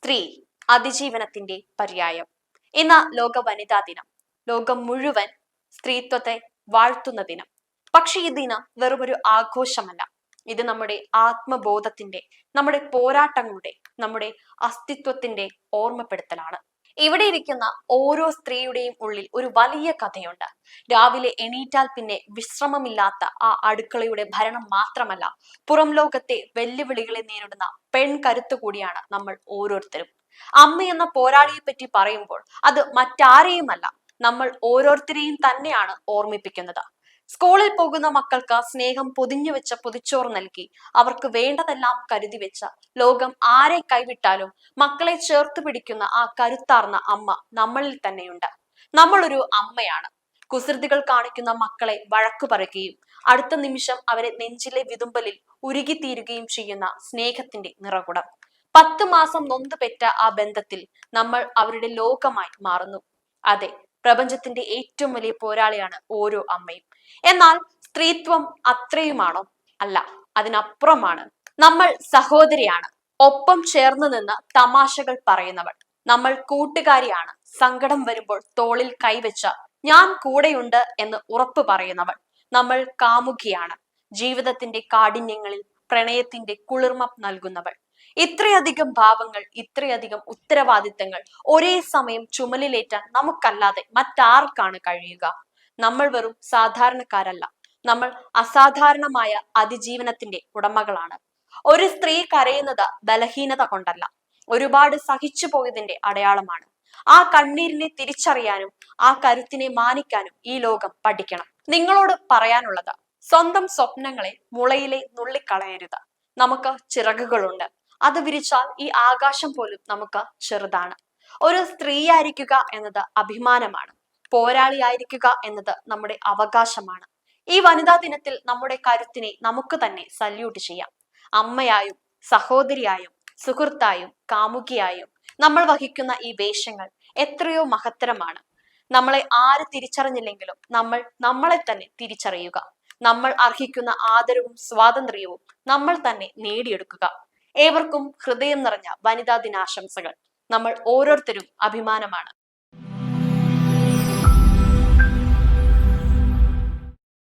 സ്ത്രീ അതിജീവനത്തിന്റെ പര്യായം. ഇന്ന് ലോക വനിതാ ദിനം. ലോകം മുഴുവൻ സ്ത്രീത്വത്തെ വാഴ്ത്തുന്ന ദിനം. പക്ഷെ ഈ ദിനം വെറുമൊരു ആഘോഷമല്ല. ഇത് നമ്മുടെ ആത്മബോധത്തിന്റെ, നമ്മുടെ പോരാട്ടങ്ങളുടെ, നമ്മുടെ അസ്തിത്വത്തിന്റെ ഓർമ്മപ്പെടുത്തലാണ്. ഇവിടെ ഇരിക്കുന്ന ഓരോ സ്ത്രീയുടെയും ഉള്ളിൽ ഒരു വലിയ കഥയുണ്ട്. രാവിലെ എണീറ്റാൽ പിന്നെ വിശ്രമമില്ലാത്ത ആ അടുക്കളയുടെ ഭരണം മാത്രമല്ല, പുറം ലോകത്തെ വെല്ലുവിളികളെ നേരിടുന്ന പെൺകരുത്ത് കൂടിയാണ് നമ്മൾ ഓരോരുത്തരും. അമ്മ എന്ന പോരാളിയെ പറ്റി പറയുമ്പോൾ അത് മറ്റാരെയുമല്ല, നമ്മൾ ഓരോരുത്തരെയും തന്നെയാണ് ഓർമ്മിപ്പിക്കുന്നത്. സ്കൂളിൽ പോകുന്ന മക്കൾക്ക് സ്നേഹം പൊതിഞ്ഞു വെച്ച പൊതിച്ചോറ് നൽകി അവർക്ക് വേണ്ടതെല്ലാം കരുതി വെച്ച, ലോകം ആരെ കൈവിട്ടാലും മക്കളെ ചേർത്ത് പിടിക്കുന്ന ആ കരുത്താർന്ന അമ്മ നമ്മളിൽ തന്നെയുണ്ട്. നമ്മളൊരു അമ്മയാണ്. കുസൃതികൾ കാണിക്കുന്ന മക്കളെ വഴക്കു പറയുകയും അടുത്ത നിമിഷം അവരെ നെഞ്ചിലെ വിതുമ്പലിൽ ഉരുകിത്തീരുകയും ചെയ്യുന്ന സ്നേഹത്തിന്റെ നിറകുടം. 10 മാസം നൊന്ത് പെറ്റ ആ ബന്ധത്തിൽ നമ്മൾ അവരുടെ ലോകമായി മാറുന്നു. അതെ, പ്രപഞ്ചത്തിന്റെ ഏറ്റവും വലിയ പോരാളിയാണ് ഓരോ അമ്മയും. എന്നാൽ സ്ത്രീത്വം അത്രയുമാണോ? അല്ല, അതിനപ്പുറമാണ്. നമ്മൾ സഹോദരിയാണ്, ഒപ്പം ചേർന്ന് നിന്ന് തമാശകൾ പറയുന്നവൾ. നമ്മൾ കൂട്ടുകാരിയാണ്, സങ്കടം വരുമ്പോൾ തോളിൽ കൈവച്ച ഞാൻ കൂടെയുണ്ട് എന്ന് ഉറപ്പ് പറയുന്നവൾ. നമ്മൾ കാമുകിയാണ്, ജീവിതത്തിന്റെ കാഠിന്യങ്ങളിൽ പ്രണയത്തിന്റെ കുളിർമ നൽകുന്നവൾ. ഇത്രയധികം ഭാവങ്ങൾ, ഇത്രയധികം ഉത്തരവാദിത്തങ്ങൾ ഒരേ സമയം ചുമലിലേറ്റാൻ നമുക്കല്ലാതെ മറ്റാർക്കാണ് കഴിയുക? നമ്മൾ വെറും സാധാരണക്കാരല്ല, നമ്മൾ അസാധാരണമായ അതിജീവനത്തിന്റെ ഉടമകളാണ്. ഒരു സ്ത്രീ കരയുന്നത് ബലഹീനത കൊണ്ടല്ല, ഒരുപാട് സഹിച്ചു പോയതിന്റെ അടയാളമാണ്. ആ കണ്ണീരിനെ തിരിച്ചറിയാനും ആ കരുത്തിനെ മാനിക്കാനും ഈ ലോകം പഠിക്കണം. നിങ്ങളോട് പറയാനുള്ളത്, സ്വന്തം സ്വപ്നങ്ങളെ മുളയിലെ നുള്ളിക്കളയരുത്. നമുക്ക് ചിറകുകളുണ്ട്, അത് വിരിച്ചാൽ ഈ ആകാശം പോലും നമുക്ക് ചെറുതാണ്. ഒരു സ്ത്രീയായിരിക്കുക എന്നത് അഭിമാനമാണ്. പോരാളിയായിരിക്കുക എന്നത് നമ്മുടെ അവകാശമാണ്. ഈ വനിതാ ദിനത്തിൽ നമ്മുടെ കരുത്തിനെ നമുക്ക് തന്നെ സല്യൂട്ട് ചെയ്യാം. അമ്മയായും, സഹോദരിയായും, സുഹൃത്തായും, കാമുകിയായും നമ്മൾ വഹിക്കുന്ന ഈ വേഷങ്ങൾ എത്രയോ മഹത്തരമാണ്. നമ്മളെ ആര് തിരിച്ചറിഞ്ഞില്ലെങ്കിലും നമ്മൾ നമ്മളെ തന്നെ തിരിച്ചറിയുക. നമ്മൾ അർഹിക്കുന്ന ആദരവും സ്വാതന്ത്ര്യവും നമ്മൾ തന്നെ നേടിയെടുക്കുക. ഏവർക്കും ഹൃദയം നിറഞ്ഞ വനിതാ ദിനാശംസകൾ. നമ്മൾ ഓരോരുത്തരും അഭിമാനമാണ്.